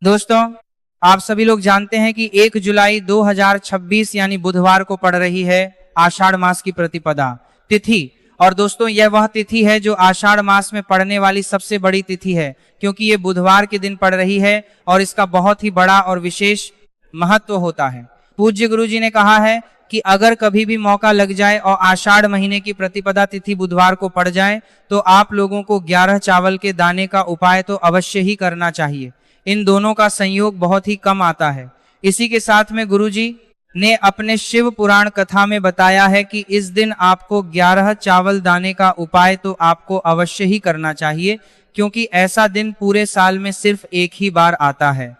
दोस्तों, आप सभी लोग जानते हैं कि 1 जुलाई 2026 यानी बुधवार को पड़ रही है आषाढ़ मास की प्रतिपदा तिथि। और दोस्तों, यह वह तिथि है जो आषाढ़ मास में पड़ने वाली सबसे बड़ी तिथि है, क्योंकि ये बुधवार के दिन पड़ रही है और इसका बहुत ही बड़ा और विशेष महत्व होता है। पूज्य गुरु जी ने कहा है कि अगर कभी भी मौका लग जाए और आषाढ़ महीने की प्रतिपदा तिथि बुधवार को पड़ जाए तो आप लोगों को 11 चावल के दाने का उपाय तो अवश्य ही करना चाहिए। इन दोनों का संयोग बहुत ही कम आता है। इसी के साथ में गुरुजी ने अपने शिव पुराण कथा में बताया है कि इस दिन आपको 11 चावल दाने का उपाय तो आपको अवश्य ही करना चाहिए, क्योंकि ऐसा दिन पूरे साल में सिर्फ एक ही बार आता है।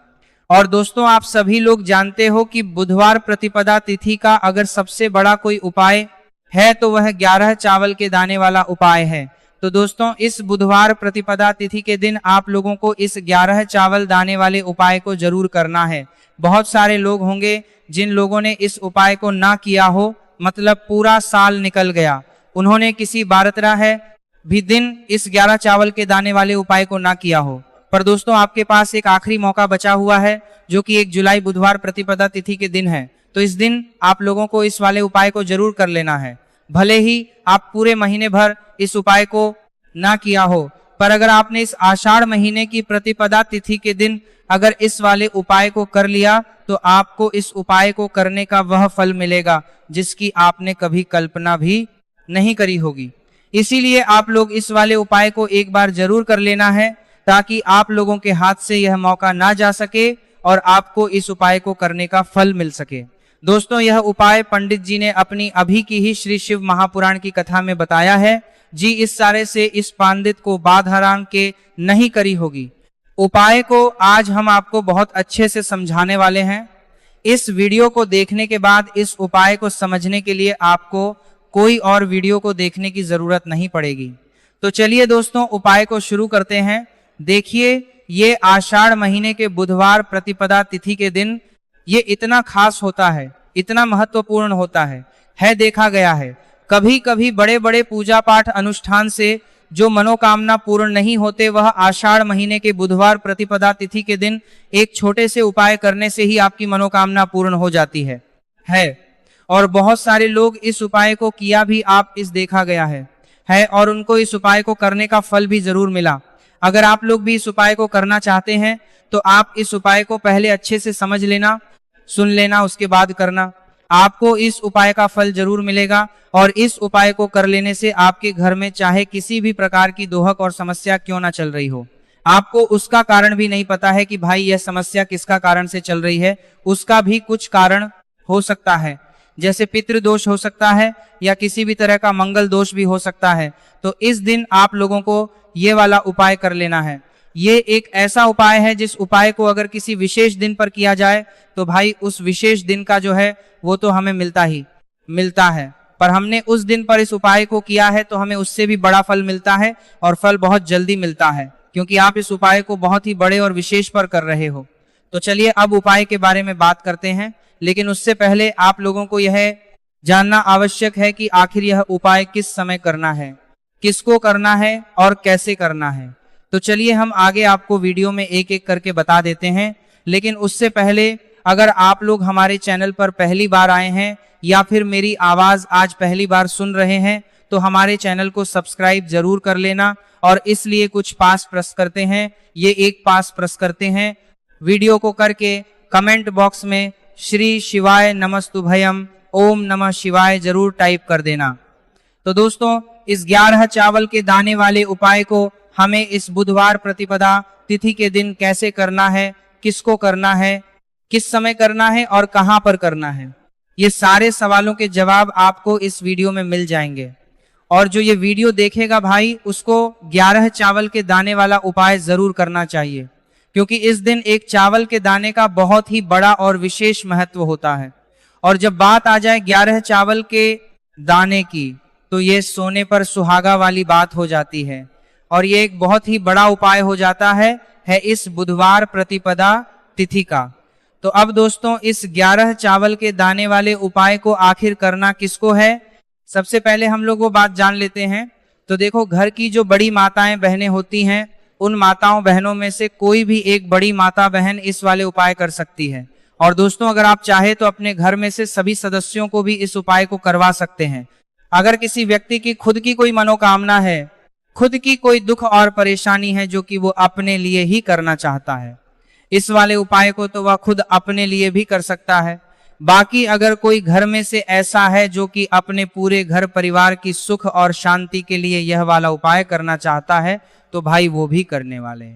और दोस्तों, आप सभी लोग जानते हो कि बुधवार प्रतिपदा तिथि का अगर सबसे बड़ा कोई उपाय है तो वह 11 चावल के दाने वाला उपाय है। तो दोस्तों, इस बुधवार प्रतिपदा तिथि के दिन आप लोगों को इस 11 चावल दाने वाले उपाय को जरूर करना है। बहुत सारे लोग होंगे जिन लोगों ने इस उपाय को ना किया हो, मतलब पूरा साल निकल गया, उन्होंने किसी बारतरा है भी दिन इस 11 चावल के दाने वाले उपाय को ना किया हो। पर दोस्तों, आपके पास एक आखिरी मौका बचा हुआ है, जो कि 1 जुलाई बुधवार प्रतिपदा तिथि के दिन है। तो इस दिन आप लोगों को इस वाले उपाय को जरूर कर लेना है। भले ही आप पूरे महीने भर इस उपाय को ना किया हो, पर अगर आपने इस आषाढ़ महीने की प्रतिपदा तिथि के दिन अगर इस वाले उपाय को कर लिया तो आपको इस उपाय को करने का वह फल मिलेगा जिसकी आपने कभी कल्पना भी नहीं करी होगी। इसीलिए आप लोग इस वाले उपाय को एक बार जरूर कर लेना है, ताकि आप लोगों के हाथ से यह मौका ना जा सके और आपको इस उपाय को करने का फल मिल सके। दोस्तों, यह उपाय पंडित जी ने अपनी अभी की ही श्री शिव महापुराण की कथा में बताया है। जी इस सारे से इस पंडित को बाध हराम के नहीं करी होगी। उपाय को आज हम आपको बहुत अच्छे से समझाने वाले हैं। इस वीडियो को देखने के बाद इस उपाय को समझने के लिए आपको कोई और वीडियो को देखने की जरूरत नहीं पड़ेगी। तो चलिए दोस्तों, उपाय को शुरू करते हैं। देखिए, ये आषाढ़ महीने के बुधवार प्रतिपदा तिथि के दिन ये इतना खास होता है, इतना महत्वपूर्ण होता है देखा गया है। कभी कभी बड़े बड़े पूजा पाठ अनुष्ठान से जो मनोकामना पूर्ण नहीं होते, वह आषाढ़ महीने के बुधवार प्रतिपदा तिथि के दिन एक छोटे से उपाय करने से ही आपकी मनोकामना पूर्ण हो जाती है। और बहुत सारे लोग इस उपाय को किया भी आप इस देखा गया है और उनको इस उपाय को करने का फल भी जरूर मिला। अगर आप लोग भी इस उपाय को करना चाहते हैं तो आप इस उपाय को पहले अच्छे से समझ लेना, सुन लेना, उसके बाद करना। आपको इस उपाय का फल जरूर मिलेगा और इस उपाय को कर लेने से आपके घर में चाहे किसी भी प्रकार की दोहक और समस्या क्यों ना चल रही हो, आपको उसका कारण भी नहीं पता है कि भाई यह समस्या किसका कारण से चल रही है, उसका भी कुछ कारण हो सकता है, जैसे पितृदोष हो सकता है या किसी भी तरह का मंगल दोष भी हो सकता है। तो इस दिन आप लोगों को ये वाला उपाय कर लेना है। ये एक ऐसा उपाय है जिस उपाय को अगर किसी विशेष दिन पर किया जाए तो भाई उस विशेष दिन का जो है वो तो हमें मिलता है, पर हमने उस दिन पर इस उपाय को किया है तो हमें उससे भी बड़ा फल मिलता है और फल बहुत जल्दी मिलता है, क्योंकि आप इस उपाय को बहुत ही बड़े और विशेष पर कर रहे हो। तो चलिए अब उपाय के बारे में बात करते हैं, लेकिन उससे पहले आप लोगों को यह जानना आवश्यक है कि आखिर यह उपाय किस समय करना है, किसको करना है और कैसे करना है। तो चलिए हम आगे आपको वीडियो में एक एक करके बता देते हैं। लेकिन उससे पहले अगर आप लोग हमारे चैनल पर पहली बार आए हैं या फिर मेरी आवाज आज पहली बार सुन रहे हैं तो हमारे चैनल को सब्सक्राइब जरूर कर लेना। और इसलिए कुछ पास प्रेस करते हैं, ये एक पास प्रेस करते हैं। वीडियो को करके कमेंट बॉक्स में श्री शिवाय नमस्तुभयम ओम नमः शिवाय जरूर टाइप कर देना। तो दोस्तों, इस 11 चावल के दाने वाले उपाय को हमें इस बुधवार प्रतिपदा तिथि के दिन कैसे करना है, किसको करना है, किस समय करना है और कहां पर करना है, ये सारे सवालों के जवाब आपको इस वीडियो में मिल जाएंगे। और जो ये वीडियो देखेगा भाई, उसको 11 चावल के दाने वाला उपाय जरूर करना चाहिए, क्योंकि इस दिन एक चावल के दाने का बहुत ही बड़ा और विशेष महत्व होता है। और जब बात आ जाए 11 चावल के दाने की, तो ये सोने पर सुहागा वाली बात हो जाती है और ये एक बहुत ही बड़ा उपाय हो जाता है इस बुधवार प्रतिपदा तिथि का। तो अब दोस्तों, इस 11 चावल के दाने वाले उपाय को आखिर करना किसको है, सबसे पहले हम लोग वो बात जान लेते हैं। तो देखो, घर की जो बड़ी माताएं बहनें होती हैं उन माताओं बहनों में से कोई भी एक बड़ी माता बहन इस वाले उपाय कर सकती है। और दोस्तों अगर आप चाहे तो अपने घर में से सभी सदस्यों को भी इस उपाय को करवा सकते हैं। अगर किसी व्यक्ति की खुद की कोई मनोकामना है, खुद की कोई दुख और परेशानी है जो कि वो अपने लिए ही करना चाहता है, इस वाले उपाय को तो वह खुद अपने लिए भी कर सकता है। बाकी अगर कोई घर में से ऐसा है जो कि अपने पूरे घर परिवार की सुख और शांति के लिए यह वाला उपाय करना चाहता है तो भाई वो भी करने वाले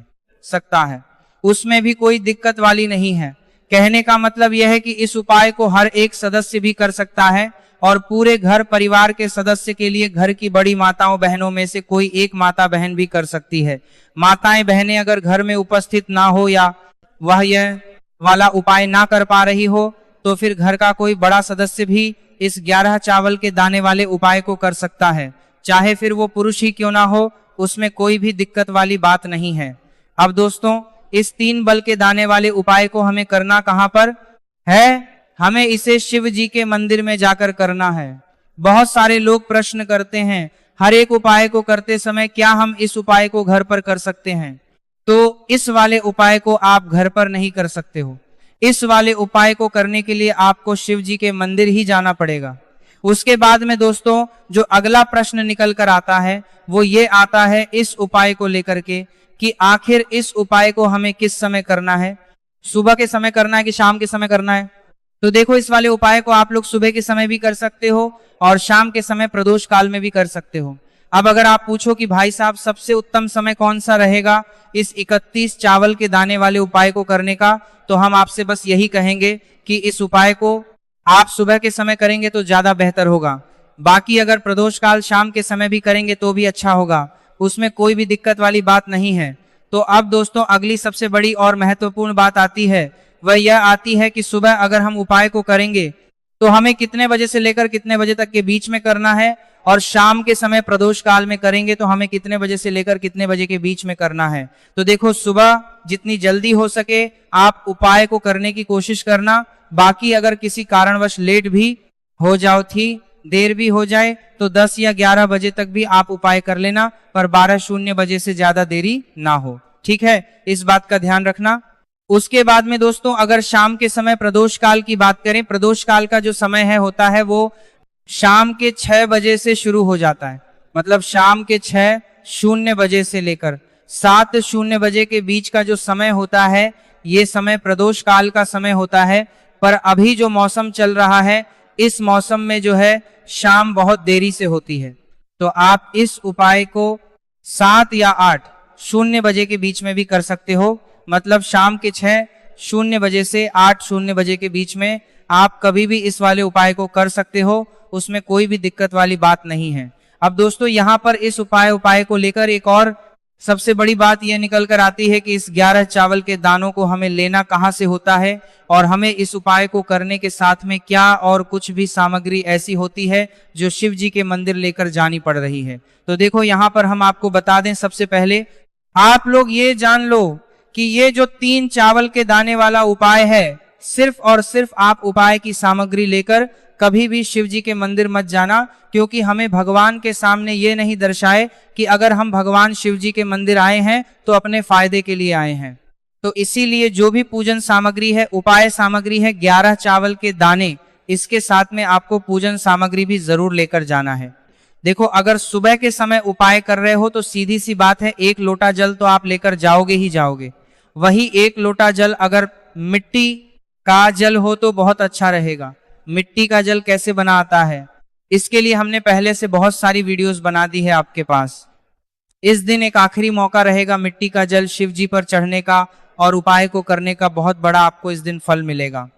सकता है, उसमें भी कोई दिक्कत वाली नहीं है। कहने का मतलब यह है कि इस उपाय को हर एक सदस्य भी कर सकता है और पूरे घर परिवार के सदस्य के लिए घर की बड़ी माताओं बहनों में से कोई एक माता बहन भी कर सकती है। माताएं बहनें अगर घर में उपस्थित ना हो या वह यह वाला उपाय ना कर पा रही हो तो फिर घर का कोई बड़ा सदस्य भी इस 11 चावल के दाने वाले उपाय को कर सकता है, चाहे फिर वो पुरुष ही क्यों ना हो, उसमें कोई भी दिक्कत वाली बात नहीं है। अब दोस्तों इस 3 बल के दाने वाले उपाय को हमें करना कहां पर है? हमें इसे शिव जी के मंदिर में जाकर करना है। बहुत सारे लोग प्रश्न करते हैं हर एक उपाय को करते समय क्या हम इस उपाय को घर पर कर सकते हैं? तो इस वाले उपाय को आप घर पर नहीं कर सकते हो। इस वाले उपाय को करने के लिए आपको शिव जी के मंदिर ही जाना पड़ेगा। उसके बाद में दोस्तों जो अगला प्रश्न निकल कर आता है वो ये आता है इस उपाय को लेकर के कि आखिर इस उपाय को हमें किस समय करना है? सुबह के समय करना है कि शाम के समय करना है? तो देखो इस वाले उपाय को आप लोग सुबह के समय भी कर सकते हो और शाम के समय प्रदोष काल में भी कर सकते हो। अब अगर आप पूछो कि भाई साहब सबसे उत्तम समय कौन सा रहेगा इस 31 चावल के दाने वाले उपाय को करने का, तो हम आपसे बस यही कहेंगे कि इस उपाय को आप सुबह के समय करेंगे तो ज्यादा बेहतर होगा। बाकी अगर प्रदोष काल शाम के समय भी करेंगे तो भी अच्छा होगा, उसमें कोई भी दिक्कत वाली बात नहीं है। तो अब दोस्तों अगली सबसे बड़ी और महत्वपूर्ण बात आती है, वह यह आती है कि सुबह अगर हम उपाय को करेंगे तो हमें कितने बजे से लेकर कितने बजे तक के बीच में करना है, और शाम के समय प्रदोष काल में करेंगे तो हमें कितने बजे से लेकर कितने बजे के बीच में करना है। तो देखो सुबह जितनी जल्दी हो सके आप उपाय को करने की कोशिश करना। बाकी अगर किसी कारणवश लेट भी हो जाओ थी, देर भी हो जाए तो 10 या 11 बजे तक भी आप उपाय कर लेना, पर 12:00 बजे से ज्यादा देरी ना हो। ठीक है, इस बात का ध्यान रखना। उसके बाद में दोस्तों अगर शाम के समय प्रदोष काल की बात करें, प्रदोष काल का जो समय है होता है वो शाम के 6 बजे से शुरू हो जाता है। मतलब शाम के 6:00 बजे से लेकर 7:00 बजे के बीच का जो समय होता है ये समय प्रदोष काल का समय होता है। पर अभी जो मौसम चल रहा है इस मौसम में जो है शाम बहुत देरी से होती है, तो आप इस उपाय को 7 या 8:00 बजे के बीच में भी कर सकते हो। मतलब शाम के 6:00 बजे से 8:00 बजे के बीच में आप कभी भी इस वाले उपाय को कर सकते हो, उसमें कोई भी दिक्कत वाली बात नहीं है। अब दोस्तों यहाँ पर इस उपाय को लेकर एक और सबसे बड़ी बात यह निकल कर आती है कि इस 11 चावल के दानों को हमें लेना कहाँ से होता है और हमें इस उपाय को करने के साथ में क्या और कुछ भी सामग्री ऐसी होती है जो शिव जी के मंदिर लेकर जानी पड़ रही है। तो देखो यहाँ पर हम आपको बता दें, सबसे पहले आप लोग ये जान लो कि ये जो 3 चावल के दाने वाला उपाय है सिर्फ और सिर्फ आप उपाय की सामग्री लेकर कभी भी शिव जी के मंदिर मत जाना, क्योंकि हमें भगवान के सामने ये नहीं दर्शाए कि अगर हम भगवान शिव जी के मंदिर आए हैं तो अपने फायदे के लिए आए हैं। तो इसीलिए जो भी पूजन सामग्री है, उपाय सामग्री है 11 चावल के दाने, इसके साथ में आपको पूजन सामग्री भी जरूर लेकर जाना है। देखो अगर सुबह के समय उपाय कर रहे हो तो सीधी सी बात है 1 लोटा जल तो आप लेकर जाओगे ही जाओगे। वही 1 लोटा जल अगर मिट्टी का जल हो तो बहुत अच्छा रहेगा। मिट्टी का जल कैसे बना आता है इसके लिए हमने पहले से बहुत सारी वीडियोस बना दी है आपके पास। इस दिन एक आखिरी मौका रहेगा मिट्टी का जल शिव जी पर चढ़ने का और उपाय को करने का, बहुत बड़ा आपको इस दिन फल मिलेगा।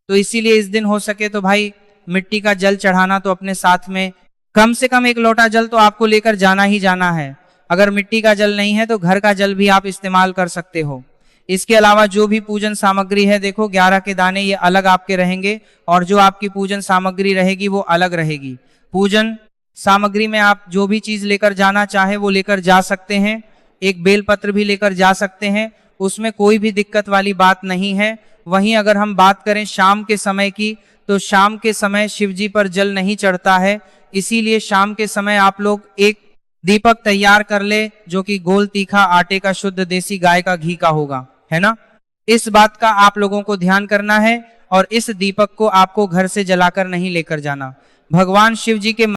तो इसीलिए इस दिन हो सके तो भाई मिट्टी का जल चढ़ाना तो अपने साथ में कम से कम 1 लोटा जल तो आपको लेकर जाना ही जाना है। अगर मिट्टी का जल नहीं है तो घर का जल भी आप इस्तेमाल कर सकते हो। इसके अलावा जो भी पूजन सामग्री है, देखो 11 के दाने ये अलग आपके रहेंगे और जो आपकी पूजन सामग्री रहेगी वो अलग रहेगी। पूजन सामग्री में आप जो भी चीज लेकर जाना चाहे वो लेकर जा सकते हैं। एक बेलपत्र भी लेकर जा सकते हैं, उसमें कोई भी दिक्कत वाली बात नहीं है। वहीं अगर हम बात करें शाम के समय की, तो शाम के समय शिव जी पर जल नहीं चढ़ता है, इसीलिए शाम के समय आप लोग एक दीपक तैयार कर ले जो कि गोल तीखा आटे का शुद्ध देसी गाय का घी का होगा, है ना। इस बात का आप लोगों को ध्यान करना है और इस दीपक को आपको घर से जलाकर नहीं लेकर जाना। भगवान शिव जी के